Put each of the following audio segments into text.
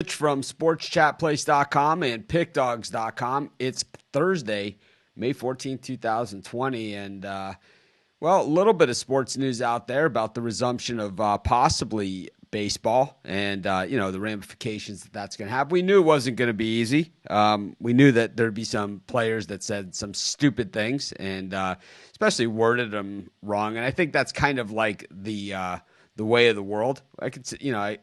From sportschatplace.com and pickdogs.com. It's Thursday, May 14th, 2020. And, a little bit of sports news out there about the resumption of possibly baseball and, the ramifications that's going to have. We knew it wasn't going to be easy. We knew that there'd be some players that said some stupid things and especially worded them wrong. And I think that's kind of like the way of the world. I could,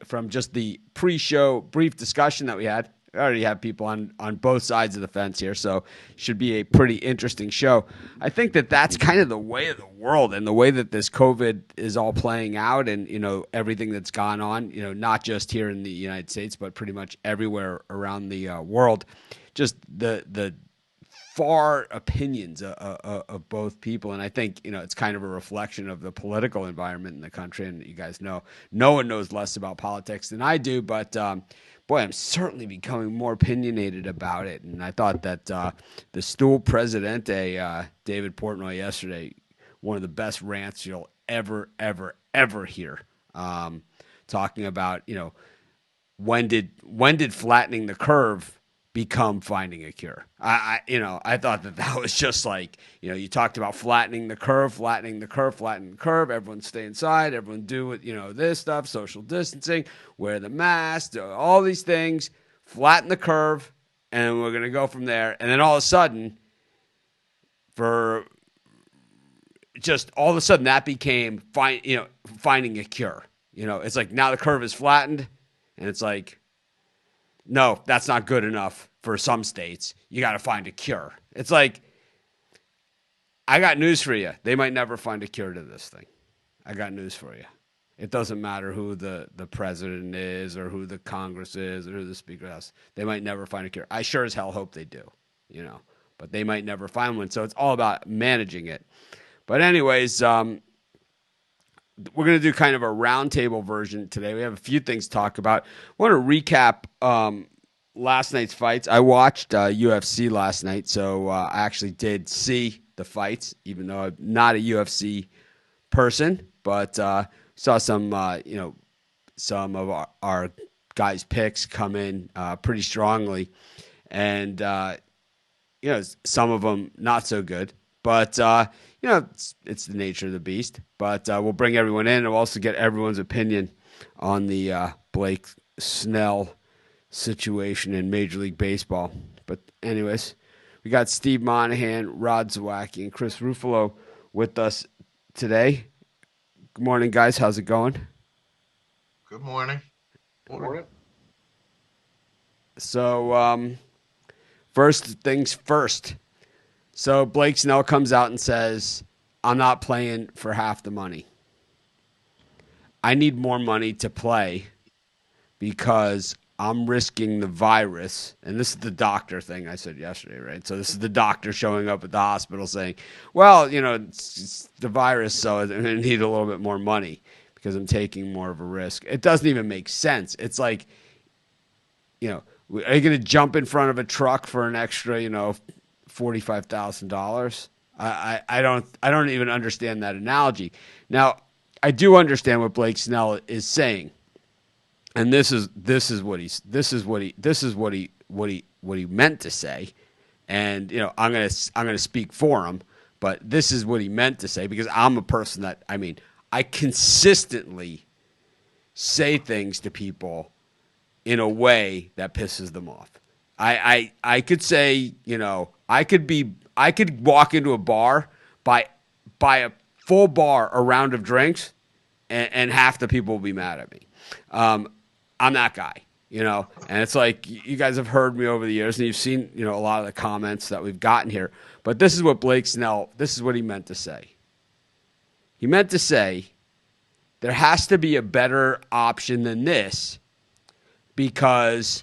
from just the pre-show brief discussion that we had, I already have people on both sides of the fence here, so should be a pretty interesting show. I think that that's kind of the way of the world and the way that this COVID is all playing out and, everything that's gone on, not just here in the United States, but pretty much everywhere around the world. Just the far opinions of both people. And I think, it's kind of a reflection of the political environment in the country. And you guys know, no one knows less about politics than I do. But, I'm certainly becoming more opinionated about it. And I thought that the Stool Presidente, David Portnoy, yesterday, one of the best rants you'll ever hear, talking about, when did flattening the curve become finding a cure. I thought that was just like, you talked about flattening the curve. Everyone stay inside. Everyone do it, this stuff, social distancing, wear the mask, all these things, flatten the curve, and we're going to go from there. And then all of a sudden, that became finding a cure. It's like now the curve is flattened, and it's like, no, that's not good enough for some states. You got to find a cure. It's like, I got news for you. They might never find a cure to this thing. I got news for you. It doesn't matter who the president is or who the Congress is or who the Speaker is. They might never find a cure. I sure as hell hope they do, but they might never find one. So it's all about managing it. But anyways, we're going to do kind of a roundtable version today. We have a few things to talk about. I want to recap last night's fights. I watched UFC last night, so I actually did see the fights, even though I'm not a UFC person. But saw some, some of our guys' picks come in pretty strongly. And, some of them not so good. But, it's the nature of the beast. But we'll bring everyone in and we'll also get everyone's opinion on the Blake Snell situation in Major League Baseball. But anyways, we got Steve Monahan, Rod Zawacki, and Chris Ruffalo with us today. Good morning, guys. How's it going? Good morning. Good morning. So, first things first. So Blake Snell comes out and says, I'm not playing for half the money. I need more money to play because I'm risking the virus. And this is the doctor thing I said yesterday, right? So this is the doctor showing up at the hospital saying, well, it's the virus, so I'm going to need a little bit more money because I'm taking more of a risk. It doesn't even make sense. It's like, are you going to jump in front of a truck for an extra, $45,000. I don't even understand that analogy. Now, I do understand what Blake Snell is saying, and this is what he meant to say, and I'm gonna speak for him, but this is what he meant to say because I'm a person that I consistently say things to people in a way that pisses them off. I could say, I could walk into a bar, buy a full bar, a round of drinks, and half the people will be mad at me. I'm that guy, and it's like you guys have heard me over the years, and you've seen, a lot of the comments that we've gotten here. But this is what Blake Snell, this is what he meant to say. He meant to say there has to be a better option than this because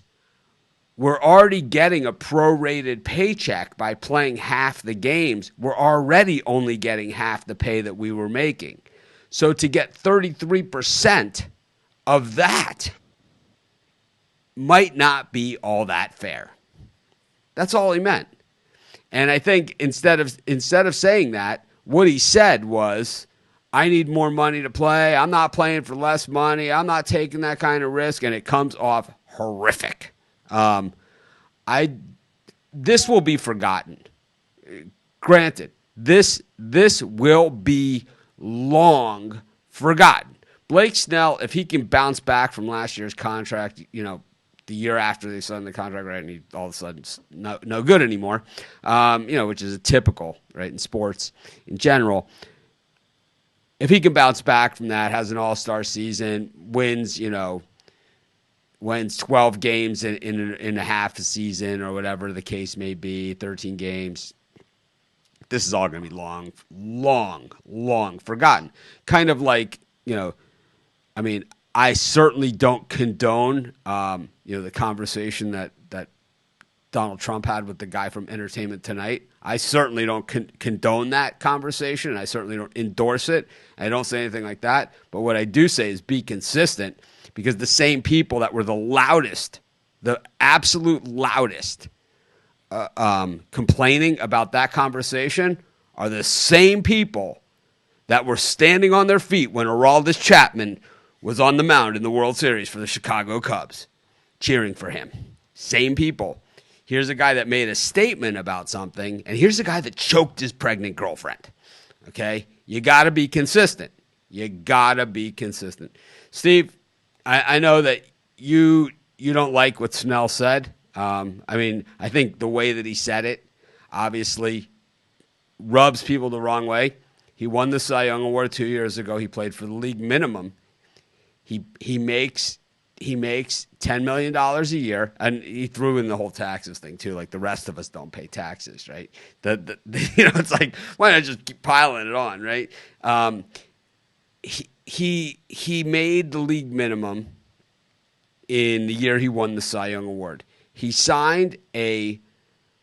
we're already getting a prorated paycheck by playing half the games. We're already only getting half the pay that we were making. So to get 33% of that might not be all that fair. That's all he meant. And I think instead of saying that, what he said was, I need more money to play. I'm not playing for less money. I'm not taking that kind of risk. And it comes off horrific. This will be forgotten. Granted, this will be long forgotten. Blake Snell, if he can bounce back from last year's contract, the year after they signed the contract, right, and he all of a sudden no good anymore, which is a typical, right, in sports in general. If he can bounce back from that, has an all-star season, wins 12 games in a half a season or whatever the case may be, 13 games, this is all going to be long, long, long forgotten. Kind of like, I certainly don't condone, the conversation that Donald Trump had with the guy from Entertainment Tonight. I certainly don't condone that conversation, and I certainly don't endorse it. I don't say anything like that. But what I do say is be consistent, because the same people that were the loudest, the absolute loudest, complaining about that conversation are the same people that were standing on their feet when Aroldis Chapman was on the mound in the World Series for the Chicago Cubs, cheering for him. Same people. Here's a guy that made a statement about something, and here's a guy that choked his pregnant girlfriend. Okay? You got to be consistent. You got to be consistent. Steve, I know that you don't like what Snell said. I think the way that he said it obviously rubs people the wrong way. He won the Cy Young Award 2 years ago. He played for the league minimum. He makes $10 million a year, and he threw in the whole taxes thing too. Like the rest of us don't pay taxes, right? It's like, why not just keep piling it on, right? He made the league minimum in the year he won the Cy Young Award. He signed a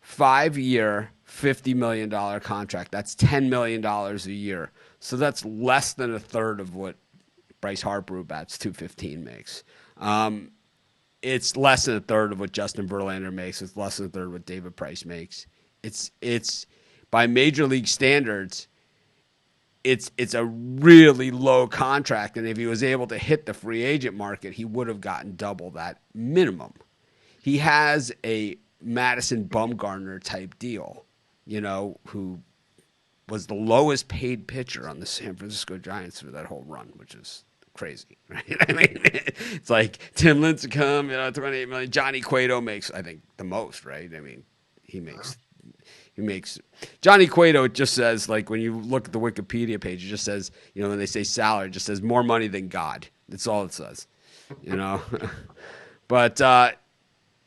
5-year, $50 million contract. That's $10 million a year. So that's less than a third of what Bryce Harper, who bats .215, makes. It's less than a third of what Justin Verlander makes. It's less than a third of what David Price makes. It's by major league standards, it's a really low contract. And if he was able to hit the free agent market, he would have gotten double that minimum. He has a Madison Bumgarner type deal, who was the lowest paid pitcher on the San Francisco Giants for that whole run, which is crazy, right? It's like Tim Lincecum, $28 million. Johnny Cueto makes, I think, the most, right? He makes Johnny Cueto. It just says, like, when you look at the Wikipedia page, it just says, when they say salary, it just says more money than God. That's all it says, But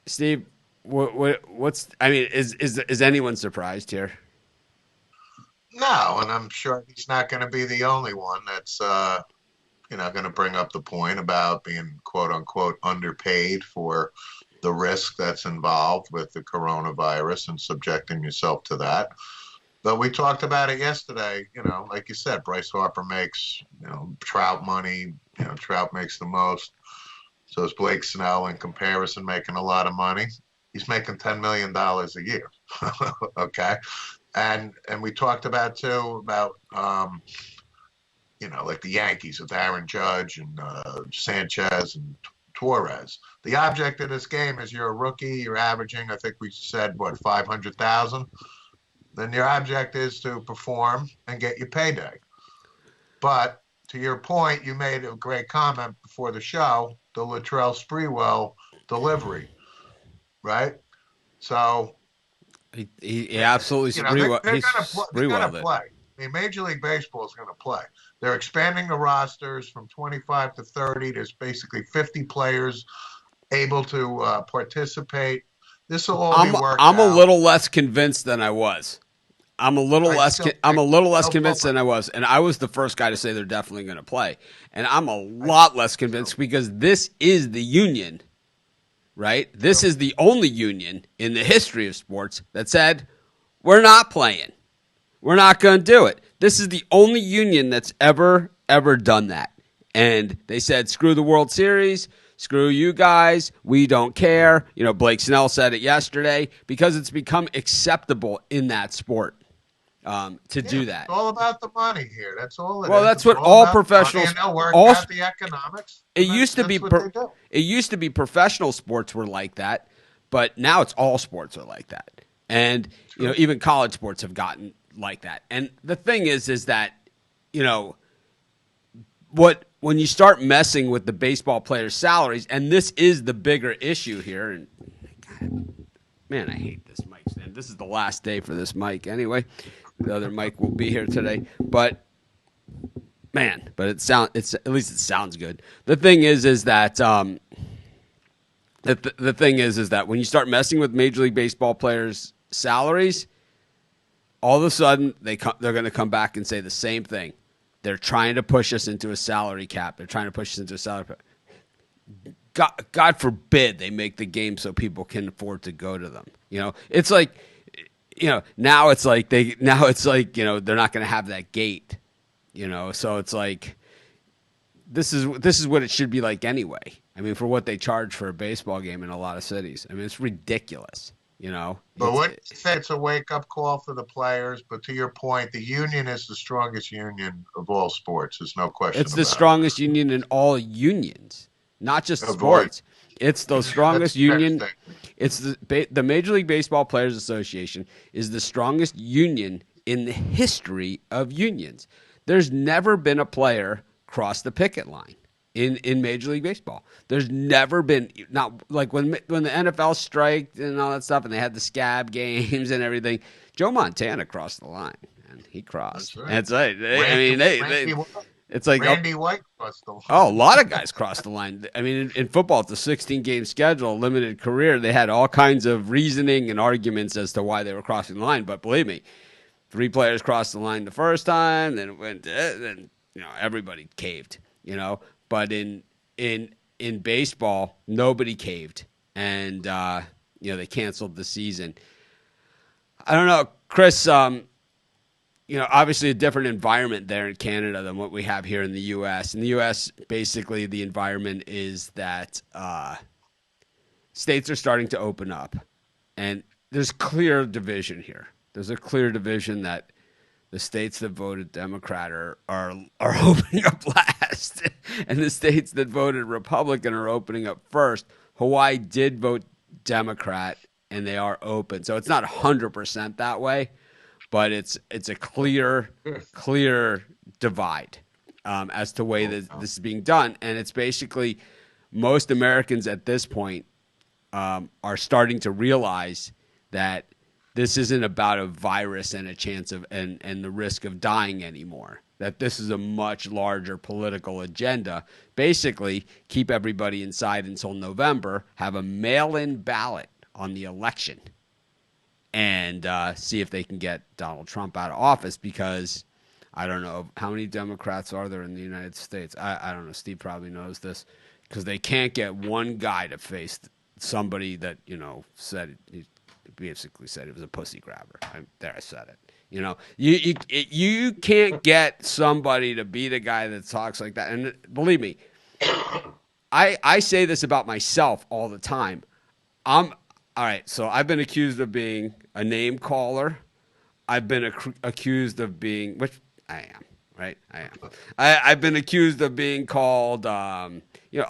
Steve, is anyone surprised here? No, and I'm sure he's not going to be the only one that's going to bring up the point about being quote unquote underpaid for the risk that's involved with the coronavirus and subjecting yourself to that. But we talked about it yesterday. Like you said, Bryce Harper makes Trout money. Trout makes the most. So is Blake Snell, in comparison, making a lot of money. He's making $10 million a year. Okay. And we talked about too about like the Yankees with Aaron Judge and Sanchez and Torres. The object of this game is you're a rookie, you're averaging, I think we said 500,000. Then your object is to perform and get your payday. But to your point, you made a great comment before the show, the Latrell Sprewell delivery, right? So he absolutely they're going to play. Major League Baseball is going to play. They're expanding the rosters from 25 to 30. There's basically 50 players able to participate. This will all be worked out. I'm a little less convinced than I was. I'm a little less convinced than I was, and I was the first guy to say they're definitely going to play. And I'm a lot less convinced because this is the union, right? This is the only union in the history of sports that said we're not playing. We're not going to do it. This is the only union that's ever done that. And they said, screw the World Series, screw you guys, we don't care. Blake Snell said it yesterday because it's become acceptable in that sport. to Yeah, do it's that. all about the money here. That's all it Well, is. that's It's what all all about the money, professionals, and they'll work all out the economics, it and used to be that's what they do. it used to be professional sports were like that, but now it's all sports are like that. And True. even college sports have gotten like that. And the thing is that you know what when you start messing with the baseball players' salaries, and this is the bigger issue here. And God, man, I hate this mic stand. This is the last day for this mic anyway. The other mic will be here today, but man, but it's at least it sounds good. The thing is that the thing is that when you start messing with Major League Baseball players' salaries, all of a sudden they're going to come back and say the same thing. They're trying to push us into a salary cap. They're trying to push us into a salary cap. God forbid they make the game so people can afford to go to them. It's like, now it's like they're not going to have that gate. So it's like this is what it should be like anyway. I mean, for what they charge for a baseball game in a lot of cities, I mean, it's ridiculous. But what you say, it's a wake-up call for the players. But to your point, the union is the strongest union of all sports. There's no question It's the about it. strongest union in all unions, not just Avoid. sports. It's the That's strongest a fair union. statement. It's the Major League Baseball Players Association is the strongest union in the history of unions. There's never been a player cross the picket line in Major League Baseball. There's never been, not like when the NFL striked and all that stuff, and they had the scab games and everything. Joe Montana crossed the line, and he crossed. That's right. That's right. I Randy, mean, Randy, White- it's like Randy White crossed the line. oh, a lot of guys crossed the line. I mean, in football, it's a 16-game schedule, limited career. They had all kinds of reasoning and arguments as to why they were crossing the line. But believe me, 3 players crossed the line the first time, then it went, then everybody caved. But in baseball, nobody caved, and they canceled the season. I don't know, Chris. Obviously a different environment there in Canada than what we have here in the U.S. In the U.S., basically the environment is that states are starting to open up, and there's clear division here. There's a clear division that the states that voted Democrat are opening up last, and the states that voted Republican are opening up first. Hawaii did vote Democrat, and they are open, so it's not 100% that way. But it's a clear divide as to the way that this is being done, and it's basically most Americans at this point are starting to realize that this isn't about a virus and a chance of and the risk of dying anymore. That this is a much larger political agenda. Basically, keep everybody inside until November, have a mail-in ballot on the election, and see if they can get Donald Trump out of office, because I don't know how many Democrats are there in the United States. I don't know. Steve probably knows this, because they can't get one guy to face somebody that said he basically said he was a pussy grabber. I said it. You can't get somebody to be the guy that talks like that. And believe me, I say this about myself all the time. All right, so I've been accused of being a name caller. I've been accused of being, which I am, right? I am. I've been accused of being called, a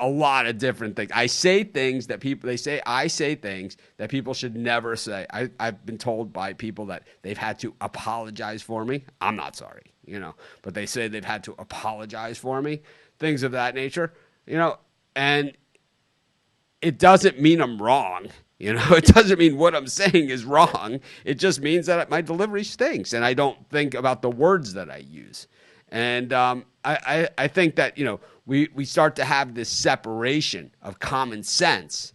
lot of different things. I say things that I say things that people should never say. I've been told by people that they've had to apologize for me. I'm not sorry, but they say they've had to apologize for me, things of that nature, and it doesn't mean I'm wrong. It doesn't mean what I'm saying is wrong. It just means that my delivery stinks, and I don't think about the words that I use. And I think that we start to have this separation of common sense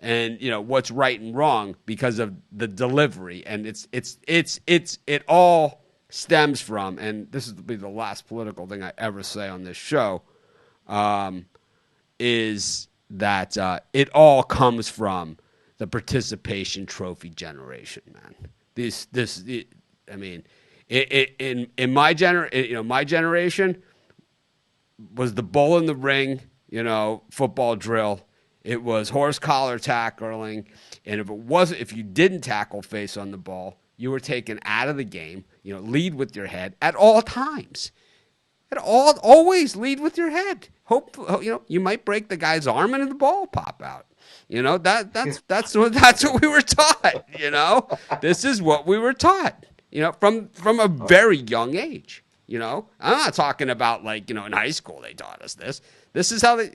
and what's right and wrong because of the delivery, and it all stems from, and this will be the last political thing I ever say on this show, is that it all comes from the participation trophy generation, man. I mean, in my my generation was the bull in the ring, football drill. It was horse collar tackling, and if you didn't tackle face on the ball, you were taken out of the game. Lead with your head at all times. Always lead with your head. Hope you might break the guy's arm and the ball pop out. That's what we were taught. This is what we were taught. From a very young age. I'm not talking about in high school they taught us this. This is how they.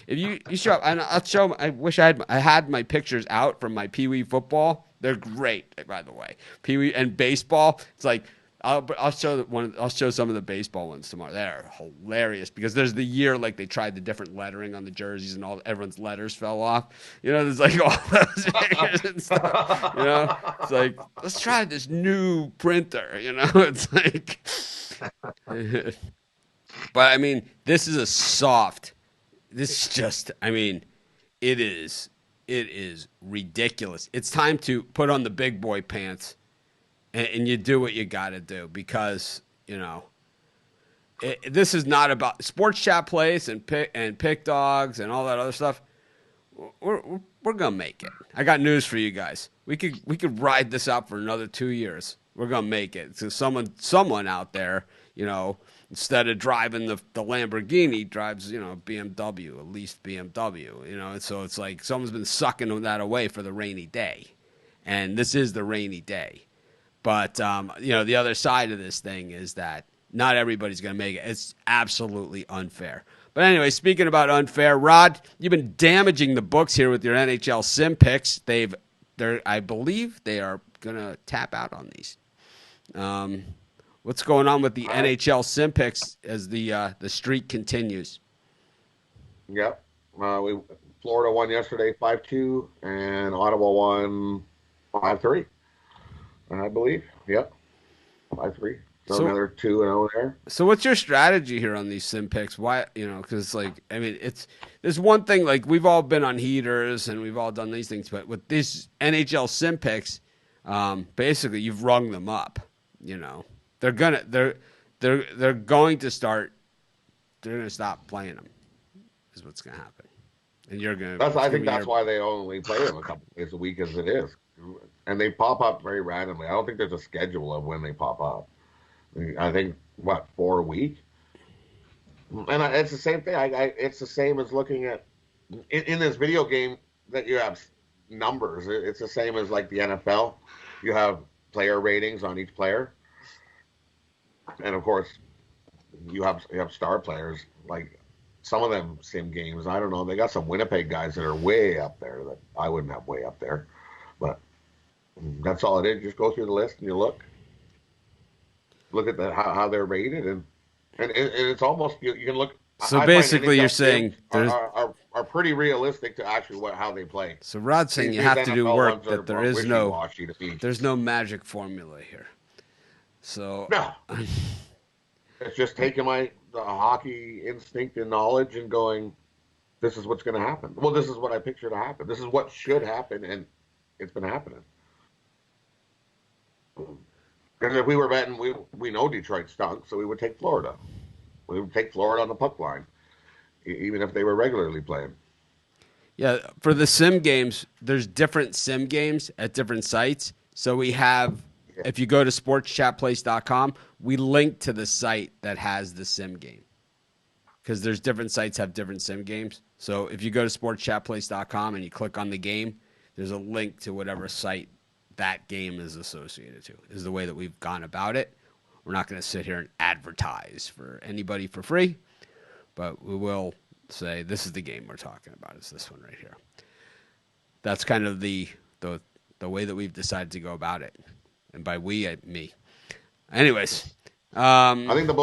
If you show up, and I'll show. I wish I had my pictures out from my Pee Wee football. They're great, by the way. Pee Wee and baseball. It's like. I'll show some of the baseball ones tomorrow. They're hilarious because there's the year they tried the different lettering on the jerseys and everyone's letters fell off. There's all those years and stuff. It's like, let's try this new printer. It's like, but I mean, this is a soft. This is just. I mean, it is ridiculous. It's time to put on the big boy pants. And you do what you got to do because, this is not about Sports Chat Place and Pick Dogs and all that other stuff. We're going to make it. I got news for you guys. We could ride this out for another 2 years. We're going to make it. So someone out there, instead of driving the Lamborghini, drives, BMW, at least BMW, and so it's like someone's been sucking that away for the rainy day. And this is the rainy day. But, the other side of this thing is that not everybody's going to make it. It's absolutely unfair. But anyway, speaking about unfair, Rod, you've been damaging the books here with your NHL sim picks. I believe they are going to tap out on these. What's going on with the NHL sim picks as the streak continues? Yep. Florida won yesterday 5-2, and Ottawa won 5-3. I believe. Yep. 5-3. So another 2-0 there. So what's your strategy here on these sim picks? Why, because there's one thing, we've all been on heaters and we've all done these things, but with these NHL sim picks, basically you've rung them up. They're going to stop playing them is what's going to happen. And you're going to. I think that's why they only play them a couple days a week as it is. And they pop up very randomly. I don't think there's a schedule of when they pop up. I think, 4 a week? And it's the same thing. It's the same as looking at, in this video game that you have numbers. It's the same as the NFL. You have player ratings on each player. And of course, you have star players. Some of them sim games, I don't know. They got some Winnipeg guys that are way up there that I wouldn't have way up there. But that's all it is. You just go through the list and you look at how they're rated, and it's almost you can look. So basically, you're saying are pretty realistic to actually how they play. So Rod's saying you have to do work that there's no magic formula here. So no, it's just taking the hockey instinct and knowledge and going, this is what's going to happen. Well, this is what I picture to happen. This is what should happen, and it's been happening. Because if we were betting, we know Detroit stunk, so we would take Florida. We would take Florida on the puck line, even if they were regularly playing. Yeah, for the sim games, there's different sim games at different sites. So we have, if you go to sportschatplace.com, we link to the site that has the sim game. Because there's different sites have different sim games. So if you go to sportschatplace.com and you click on the game, there's a link to whatever site that game is associated to, is the way that we've gone about it. We're not going to sit here and advertise for anybody for free, but we will say this is the game we're talking about. It's this one right here. That's kind of the way that we've decided to go about it. And by we, me. Anyways. I think the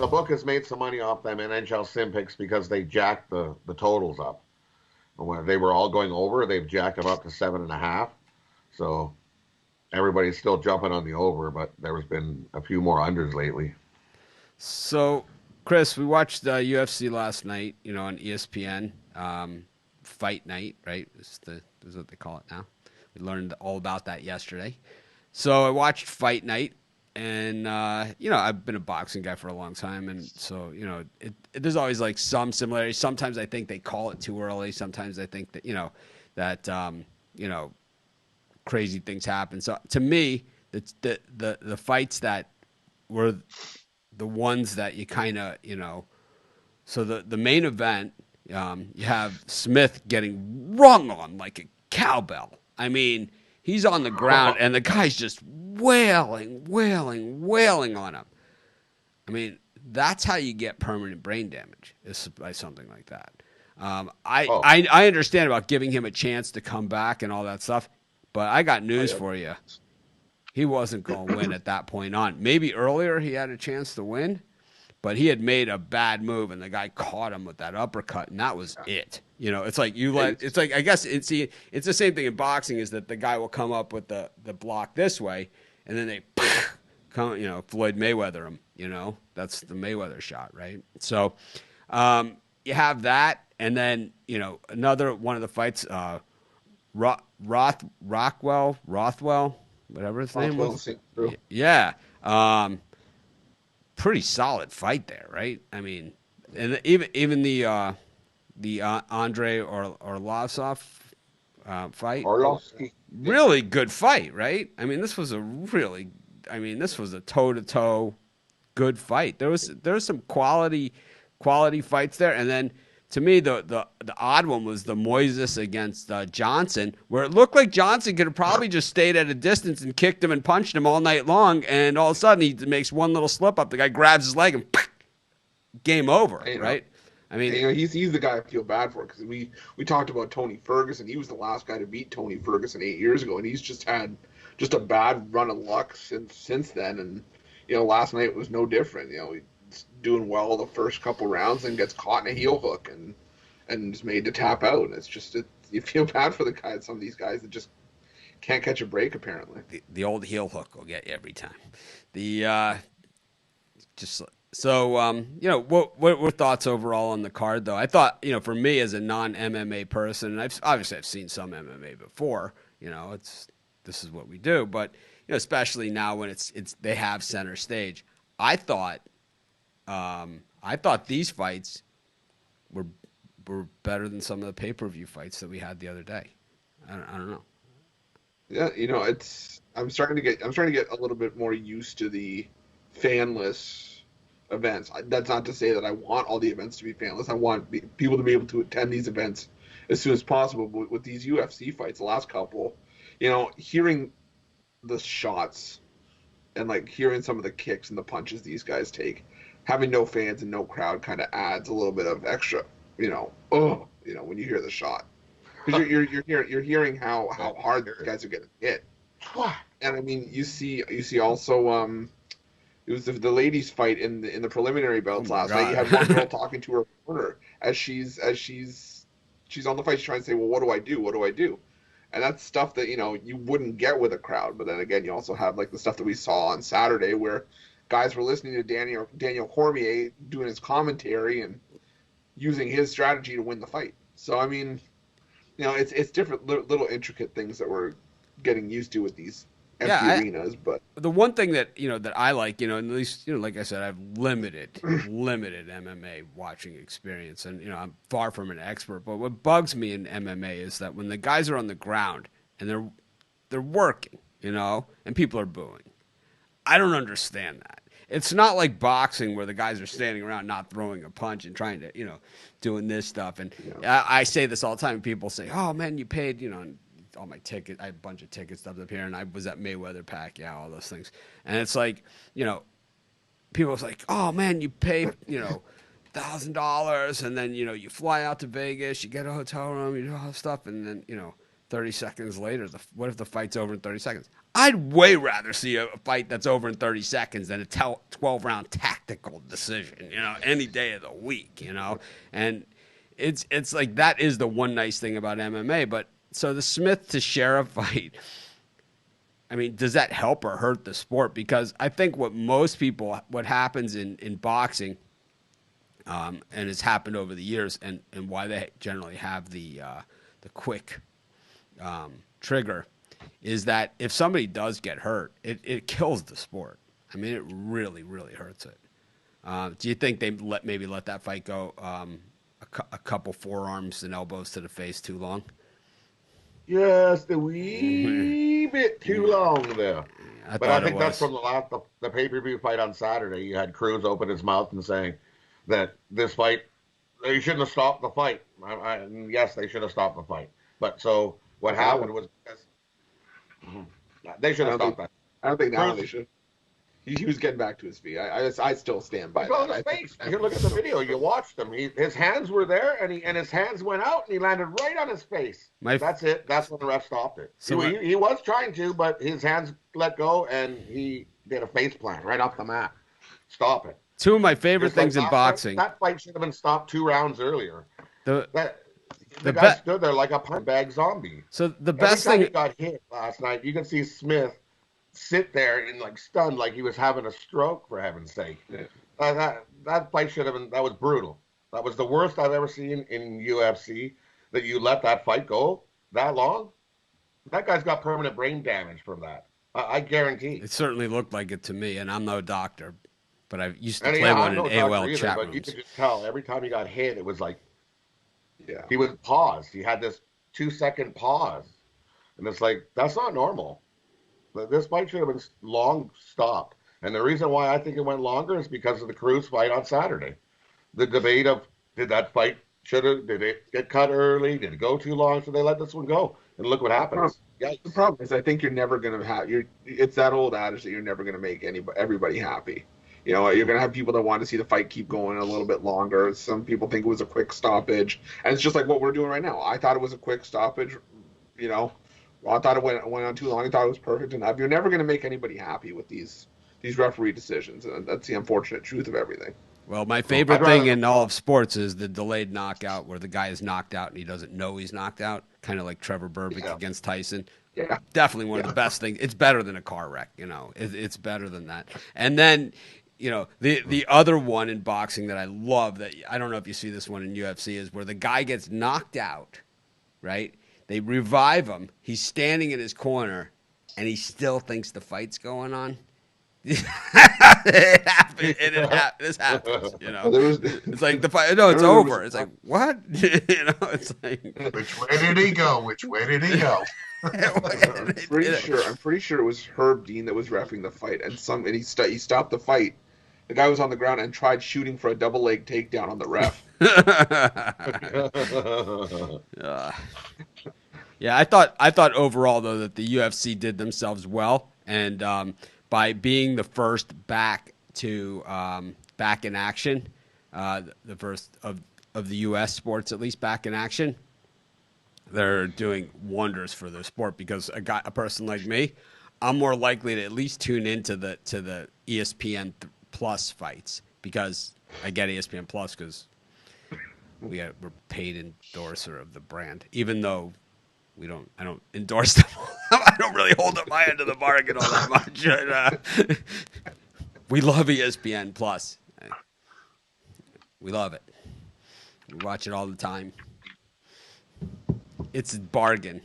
book has made some money off them NHL sim picks because they jacked the totals up. When they were all going over, they've jacked them up to 7.5. So everybody's still jumping on the over, but there's been a few more unders lately. So, Chris, we watched UFC last night, on ESPN, Fight Night, right? This is what they call it now. We learned all about that yesterday. So I watched Fight Night, and I've been a boxing guy for a long time, and so there's always some similarities. Sometimes I think they call it too early. Sometimes I think that crazy things happen. So to me, it's the fights that were the ones that you kind of, so the main event, you have Smith getting rung on like a cowbell. I mean, he's on the ground and the guy's just wailing, wailing, wailing on him. I mean, that's how you get permanent brain damage, is by something like that. Oh, I understand about giving him a chance to come back and all that stuff, but I got news for you. He wasn't going to win at that point on. Maybe earlier he had a chance to win, but he had made a bad move and the guy caught him with that uppercut, and that was it. It's like it's like, I guess it's the same thing in boxing, is that the guy will come up with the block this way and then they come, Floyd Mayweather him, that's the Mayweather shot, right? So you have that, and then another one of the fights, Rothwell, whatever his name was. Yeah. Pretty solid fight there, right? I mean, and even the Andre Orlovsov fight, Orlovsky. really good fight, right? I mean, this was a toe-to-toe good fight. There was some quality fights there, and then to me the odd one was the Moises against Johnson, where it looked like Johnson could have probably just stayed at a distance and kicked him and punched him all night long, and all of a sudden he makes one little slip up, the guy grabs his leg and game over, right? I mean, he's the guy I feel bad for, because we talked about Tony Ferguson. He was the last guy to beat Tony Ferguson 8 years ago, and he's just had just a bad run of luck since then. And last night was no different. He's doing well the first couple rounds and gets caught in a heel hook and is made to tap out. And it's just you feel bad for the guys. Some of these guys that just can't catch a break, apparently. The old heel hook will get you every time. What were thoughts overall on the card, though? I thought, for me as a non-MMA person, and I've seen some MMA before. This is what we do, but especially now when it's they have center stage. I thought these fights were better than some of the pay-per-view fights that we had the other day. I don't know. Yeah, I'm starting to get a little bit more used to the fanless events. That's not to say that I want all the events to be fanless. I want people to be able to attend these events as soon as possible. But with these UFC fights, the last couple, hearing the shots and hearing some of the kicks and the punches these guys take, having no fans and no crowd kind of adds a little bit of extra, when you hear the shot, because you're hearing how hard the guys are getting hit. And I mean, you see also it was the ladies' fight in the preliminary belts last night. You had one girl talking to her corner as she's on the fight. She's trying to say, well, what do I do? What do I do? And that's stuff that you wouldn't get with a crowd. But then again, you also have the stuff that we saw on Saturday, where guys were listening to Daniel Cormier doing his commentary and using his strategy to win the fight. So I mean, it's different little intricate things that we're getting used to with these empty arenas. But the one thing that that I like, at least like I said, I have limited MMA watching experience, and I'm far from an expert. But what bugs me in MMA is that when the guys are on the ground and they're working, and people are booing, I don't understand that. It's not like boxing where the guys are standing around not throwing a punch and trying to doing this stuff. And I say this all the time. People say, "Oh man, you paid all my tickets." I have a bunch of ticket stuff up here, and I was at Mayweather, Pacquiao, all those things. And it's like, people are like, "Oh man, you pay $1,000, and then you fly out to Vegas, you get a hotel room, you do all this stuff, and then 30 seconds later, what if the fight's over in 30 seconds?" I'd way rather see a fight that's over in 30 seconds than a 12-round tactical decision, any day of the week, And it's like, that is the one nice thing about MMA. But so the Smith to Sheriff fight, I mean, does that help or hurt the sport? Because I think what happens in boxing, and it's happened over the years, and why they generally have the quick trigger, is that if somebody does get hurt, it kills the sport. I mean, it really, really hurts it. Do you think they maybe let that fight go a couple forearms and elbows to the face too long? Just a wee bit too long there. But I thought it think that's was. from the pay-per-view fight on Saturday. You had Cruz open his mouth and saying that this fight they shouldn't have stopped the fight. Yes, they should have stopped the fight. But so what Okay, that happened one. was because, they should I have don't stopped think. that. I don't think that one Cruz, they should. He was getting back to his feet. I still stand by he's on that. his I think face. You look at the video. You watched him. His hands were there, and his hands went out, and he landed right on his face. My That's it. That's when the ref stopped it. So He was trying to, but his hands let go, and he did a face plant right off the mat. Stop it. two of my favorite Just like things in last boxing. night, that fight should have been stopped 2 rounds earlier. The The the guy be- stood there like a punch bag zombie. so the Every best time thing. he got hit last night, you could see Smith sit there and like stunned, like he was having a stroke. For heaven's sake, Yeah. that fight should have been. That was brutal. That was the worst I've ever seen in UFC. That you let that fight go that long. That guy's got permanent brain damage from that. I guarantee. It certainly looked like it to me, and I'm no doctor, but I used to And play yeah, one I'm in no AOL doctor either, chat but you rooms. could just tell every time he got hit, it was like Yeah. he was paused. He had this 2 second pause, and it's like that's not normal. This fight should have been long stopped. And the reason why I think it went longer is because of the Cruz fight on Saturday. The debate of did that fight did it get cut early? Did it go too long? So they let this one go. And look what happens. The Yikes. problem is, I think you're never gonna have It's that old adage that you're never gonna make everybody happy. You know, you're gonna have people that want to see the fight keep going a little bit longer. Some people think it was a quick stoppage, and it's just like what we're doing right now. I thought it was a quick stoppage. You know, I thought it went on too long. I thought it was perfect enough. You're never gonna make anybody happy with these referee decisions, and that's the unfortunate truth of everything. Well, my favorite I'd thing rather- in all of sports is the delayed knockout, where the guy is knocked out and he doesn't know he's knocked out, kind of like Trevor Berbick Yeah. against Tyson. Yeah. Definitely one of the best things. It's better than a car wreck, it's better than that. And then, the other one in boxing that I love, that I don't know if you see this one in UFC, is where the guy gets knocked out, right? They revive him. He's standing in his corner, and he still thinks the fight's going on. This happens, It's like the fight. No, it's over. It's like what? It's like Which way did he go? Which way did he go? I'm pretty sure it was Herb Dean that was reffing the fight, and he stopped the fight. The guy was on the ground and tried shooting for a double leg takedown on the ref. Yeah, I thought overall though that the UFC did themselves well, and by being the first back to back in action, the first of the U.S. sports at least back in action, they're doing wonders for the sport, because a person like me, I'm more likely to at least tune into the ESPN Plus fights, because I get ESPN Plus because we're paid endorser of the brand, even though I don't endorse them. I don't really hold up my end of the bargain all that much. We love ESPN Plus. We love it. We watch it all the time. It's a bargain.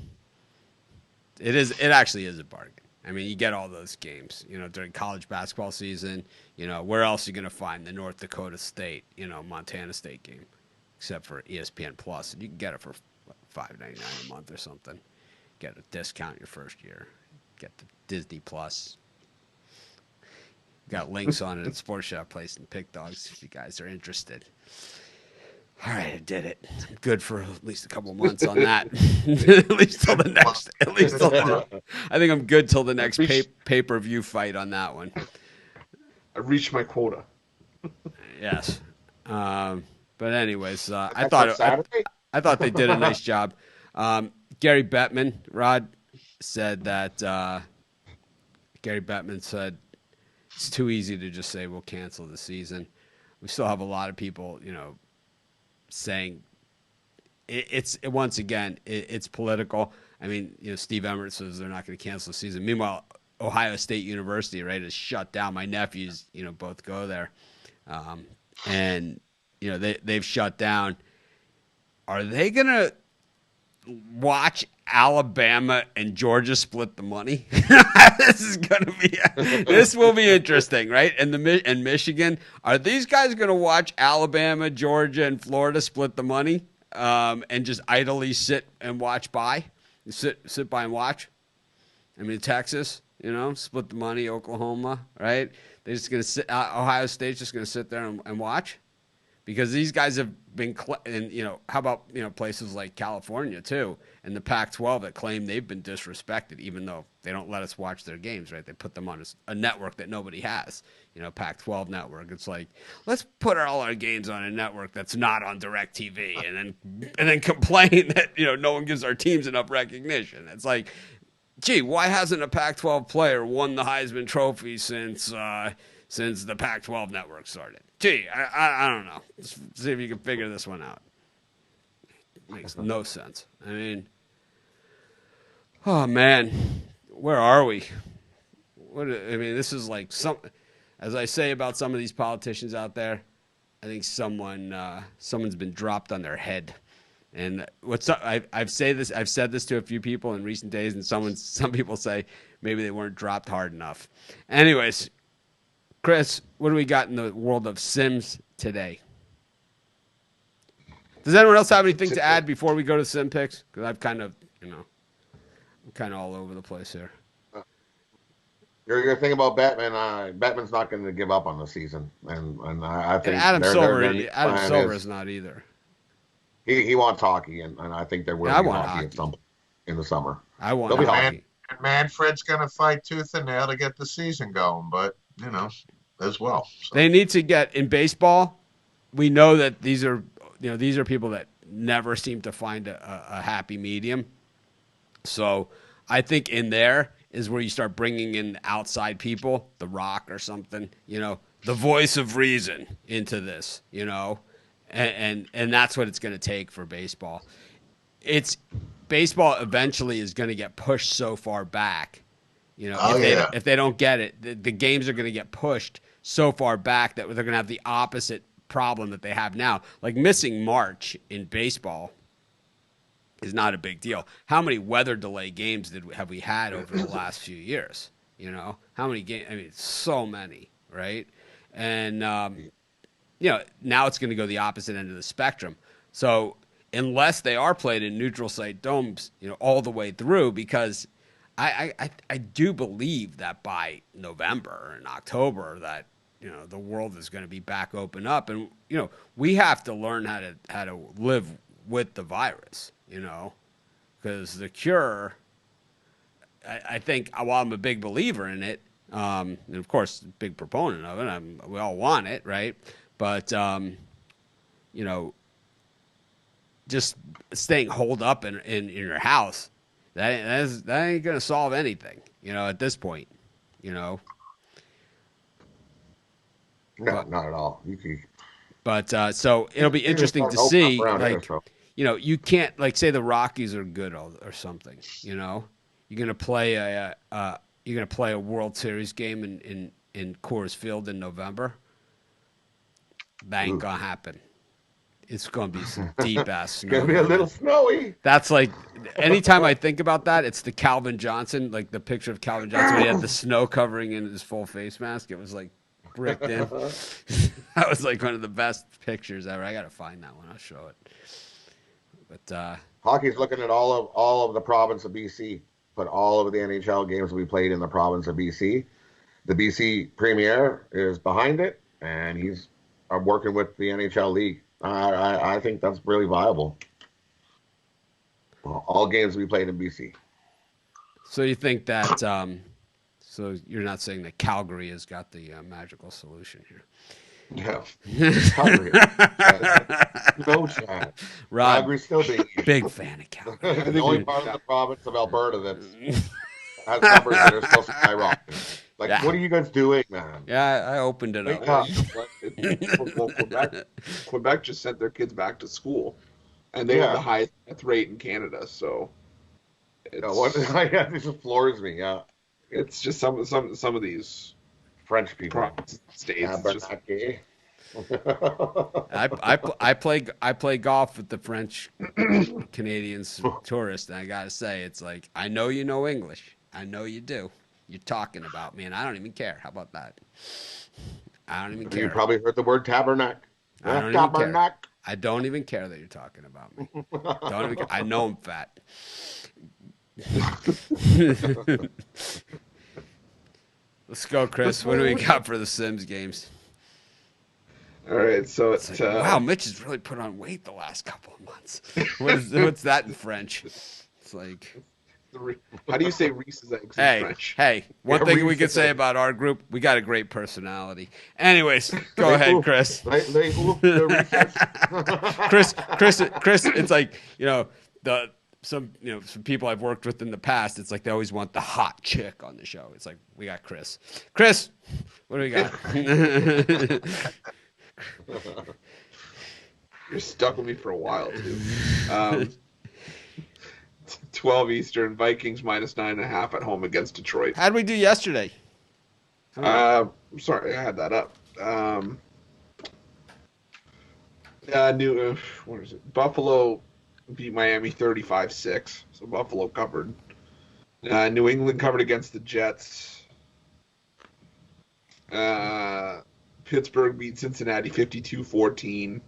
It actually is a bargain. I mean, you get all those games, during college basketball season. Where else are you going to find the North Dakota State, Montana State game, except for ESPN Plus? And you can get it for $5.99 a month or something. Get a discount your first year. Get the Disney Plus. Got links on it at Sports Shop Place and Pick Dogs if you guys are interested. All right, I did it. I'm good for at least a couple months on that. At least till the next. I think I'm good till the next pay-per-view fight on that one. I reached my quota. Yes. But anyways, I That's on thought they did a nice job. Gary Bettman, Rod, said that Gary Bettman said it's too easy to just say we'll cancel the season. We still have a lot of people, saying it's once again it's political. I mean, Steve Emmert says they're not going to cancel the season. Meanwhile, Ohio State University, right, is shut down. My nephews, both go there, and they've shut down. Are they going to watch Alabama and Georgia split the money? This will be interesting, right? And Michigan, are these guys going to watch Alabama, Georgia, and Florida split the money, and just idly sit and watch by, sit by and watch? I mean, Texas, split the money, Oklahoma, right? They're just going to sit, Ohio State's just going to sit there and watch because these guys have been, and how about, places like California too, and the Pac-12 that claim they've been disrespected, even though they don't let us watch their games, right? They put them on a network that nobody has, Pac-12 network. It's like, let's put all our games on a network that's not on DirecTV and then complain that, no one gives our teams enough recognition. It's like, gee, why hasn't a Pac-12 player won the Heisman Trophy since the Pac-12 network started? Gee, I don't know. Let's see if you can figure this one out. Makes no sense. I mean, oh man, where are we? This is like as I say about some of these politicians out there, I think someone's been dropped on their head. And I've said this to a few people in recent days, and some people say maybe they weren't dropped hard enough. Anyways, Chris, what do we got in the world of Sims today? Does anyone else have anything to add before we go to Sim picks? Because I'm kind of all over the place here. You're thinking about Batman. Batman's not going to give up on the season, and I think Adam Silver is not either. He wants hockey, and I think there will be hockey at some point in the summer. I want hockey. And Manfred's going to fight tooth and nail to get the season going, but as well. So. They need to get in baseball. We know that these are people that never seem to find a happy medium. So I think in there is where you start bringing in outside people, The Rock or something, the voice of reason into this, and that's what it's going to take for baseball. Baseball eventually is going to get pushed so far back. If they don't get it, the games are going to get pushed so far back that they're going to have the opposite problem that they have now. Like missing March in baseball is not a big deal. How many weather delay games have we had over the last few years? How many games? I mean, so many, right? And now it's going to go the opposite end of the spectrum. So unless they are played in neutral site domes, all the way through, because I do believe that by November and October that the world is going to be back open up, and we have to learn how to live with the virus, because the cure, I think, while I'm a big believer in it, and of course a big proponent of it, we all want it, right? But just staying holed up in your house, that ain't gonna solve anything, at this point, No, not at all. But so it'll be interesting to see, like, you can't, like, say the Rockies are good or something, you're gonna play a World Series game in Coors Field in November. That ain't gonna happen. It's gonna be some deep ass snow. It's gonna be a little snowy. That's like, anytime I think about that, it's the Calvin Johnson, like the picture of Calvin Johnson when he had the snow covering in his full face mask. It was like bricked in. That was like one of the best pictures ever. I gotta find that one. I'll show it. But hockey's looking at all of the province of BC. Put all of the NHL games we played in the province of BC. The BC Premier is behind it, and he's working with the NHL League. I think that's really viable. All games we played in BC. So you think that? So you're not saying that Calgary has got the magical solution here? No. Calgary. No chance. Rod, Calgary's still big fan of Calgary. The only part of the province of Alberta that has numbers that are still skyrocketing. Like, what are you guys doing, man? Yeah, I opened it up. Quebec just sent their kids back to school, and they have the highest death rate in Canada. So, this floors me. Yeah, it's just some of these French people, states. I play golf with the French Canadians tourists, and I gotta say, it's like, I know you know English. I know you do. You're talking about me, and I don't even care. How about that? I don't even care. You probably heard the word tabernacle. I don't even care. I don't even care that you're talking about me. Don't even care. I know I'm fat. Let's go, Chris. What do we got for the Sims games? All right, so It's it's like, wow, Mitch has really put on weight the last couple of months. What's that in French? It's like, how do you say Reese's eggs in hey, French? one Yeah, thing we Reese's could say eggs. about our group, we got a great personality. Anyways, go They ahead, oof. Chris. They oof the research. Chris, it's like, some people I've worked with in the past, it's like they always want the hot chick on the show. It's like, we got Chris. Chris, what do we got? You're stuck with me for a while, too. 12 Eastern, Vikings -9.5 at home against Detroit. How'd we do yesterday? Sorry, I had that up. What is it? Buffalo beat Miami 35-6, so Buffalo covered. New England covered against the Jets. Pittsburgh beat Cincinnati 52-14,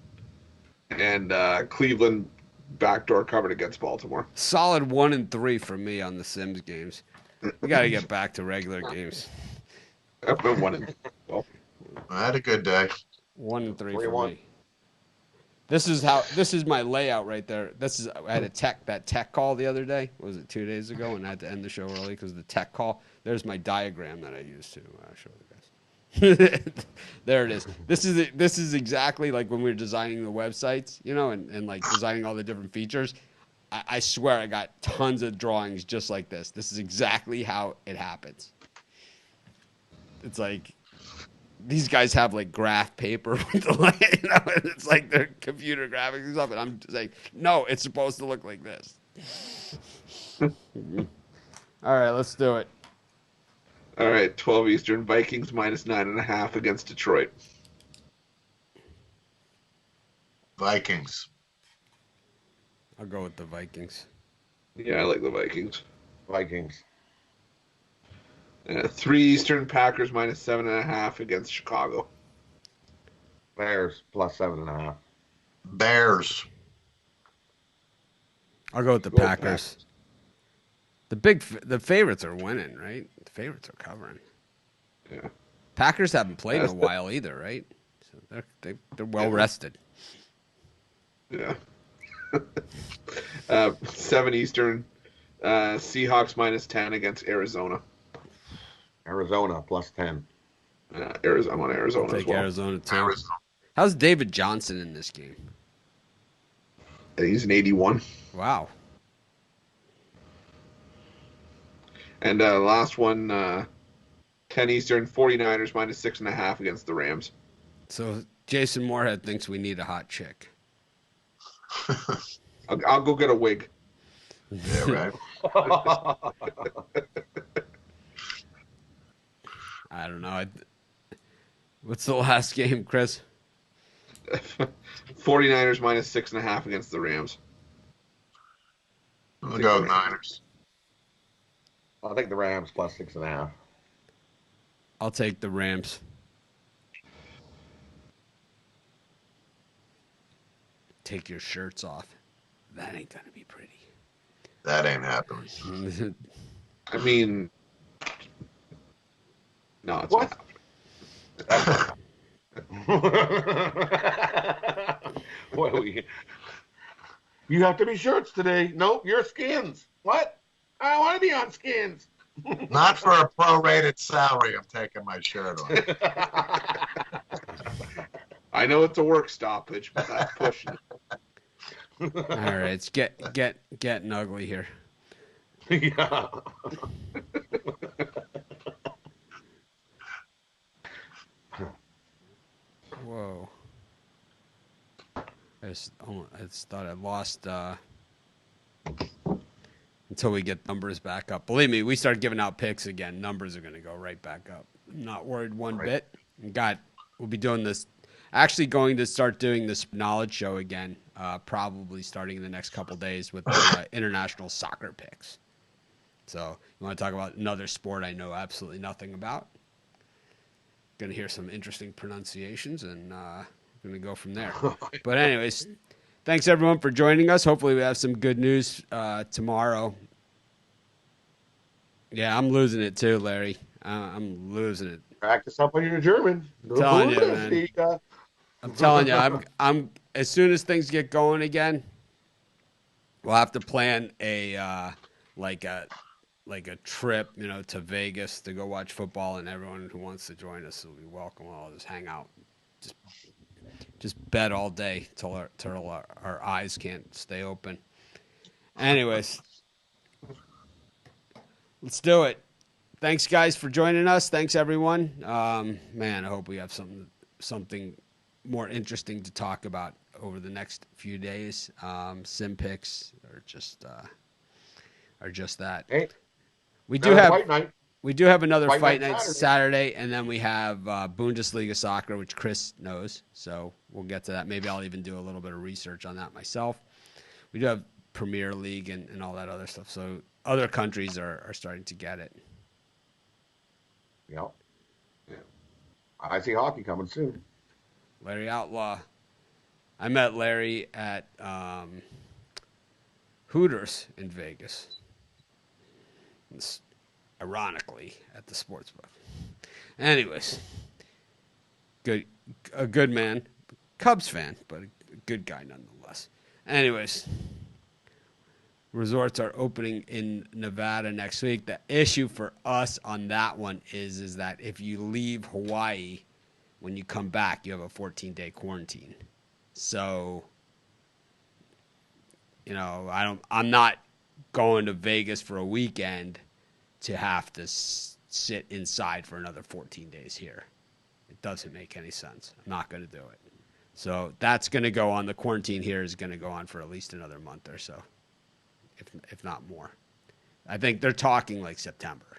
and Cleveland backdoor covered against Baltimore. Solid 1-3 for me on the Sims games. We got to get back to regular games. I've been winning. Well, I had a good day. 1-3 for 3-1. me. This is my layout right there. I had that tech call the other day. Was it 2 days ago? And I had to end the show early because of the tech call. There's my diagram that I used to show the guys. There it is. This is exactly like when we were designing the websites, and like designing all the different features. I swear I got tons of drawings just like this. This is exactly how it happens. It's like these guys have like graph paper with the it's like their computer graphics and stuff, and I'm just like, no, it's supposed to look like this. All right, let's do it. all right, 12 Eastern, Vikings -9.5 against Detroit. Vikings. I'll go with the Vikings. Yeah, I like the Vikings. Vikings. 3 Eastern, Packers -7.5 against Chicago. Bears +7.5. Bears. I'll go with the Go with Packers. The favorites are winning, right? The favorites are covering. Yeah. Packers haven't played in a That's the- while either, right? So they're well rested. Yeah. 7 Eastern, Seahawks -10 against Arizona. Arizona +10. I'm on Arizona I'll as take well. Arizona too. Arizona. How's David Johnson in this game? I think he's an 81. Wow. And last one, 10 Eastern, 49ers -6.5 against the Rams. So Jason Moorhead thinks we need a hot chick. I'll go get a wig. Yeah, right. I don't know. What's the last game, Chris? 49ers -6.5 against the Rams. I'll go with Niners. I think the Rams +6.5. I'll take the Rams. Take your shirts off. That ain't gonna be pretty. That ain't happening. I mean, no, it's What? not. What you have to be shirts today. Nope, you're skins. What? I don't want to be on skins. Not for a prorated salary. I'm taking my shirt off. I know it's a work stoppage, but that's pushing it. All right, it's getting ugly here. Yeah. Whoa. I just thought I lost until we get numbers back up. Believe me, we start giving out picks again, numbers are going to go right back up. I'm not worried one bit. We'll be doing this. Actually going to start doing this knowledge show again, probably starting in the next couple days with the international soccer picks. So you want to talk about another sport I know absolutely nothing about? Going to hear some interesting pronunciations, and we're going to go from there. But anyways, thanks everyone for joining us. Hopefully we have some good news tomorrow. Yeah, I'm losing it too, Larry. I'm losing it. Practice up on your German. Telling you, man. I'm telling you, I'm as soon as things get going again, we'll have to plan a like a trip, to Vegas to go watch football, and everyone who wants to join us will be welcome. We'll all just hang out, just bet all day till our eyes can't stay open. Anyways, let's do it. Thanks, guys, for joining us. Thanks, everyone. Man, I hope we have something more interesting to talk about over the next few days. Sim picks are just that. Hey, We do have fight night. We do have another Fight fight night night Saturday, and then we have Bundesliga soccer, which Chris knows. So we'll get to that. Maybe I'll even do a little bit of research on that myself. We do have Premier League and all that other stuff. So other countries are starting to get it. Yep. Yeah. I see hockey coming soon. Larry Outlaw. I met Larry at Hooters in Vegas. Ironically, at the sports book. Anyways, a good man, Cubs fan, but a good guy nonetheless. Anyways, resorts are opening in Nevada next week. The issue for us on that one is that if you leave Hawaii, when you come back, you have a 14-day quarantine. So, I'm not going to Vegas for a weekend to have to sit inside for another 14 days here. It doesn't make any sense. I'm not going to do it. So that's going to go on. The quarantine here is going to go on for at least another month or so, if not more. I think they're talking like September.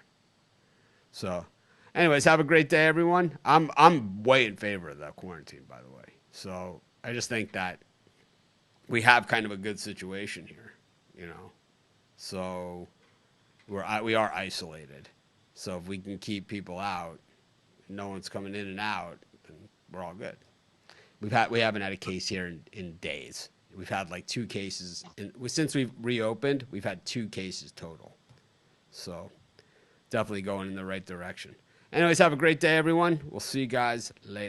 So, anyways, have a great day, everyone. I'm way in favor of that quarantine, by the way. So I just think that we have kind of a good situation here, So we are isolated. So if we can keep people out, no one's coming in and out, then we're all good. We haven't had a case here in days. We've had like 2 cases since we've reopened. We've had 2 cases total. So definitely going in the right direction. Anyways, have a great day, everyone. We'll see you guys later.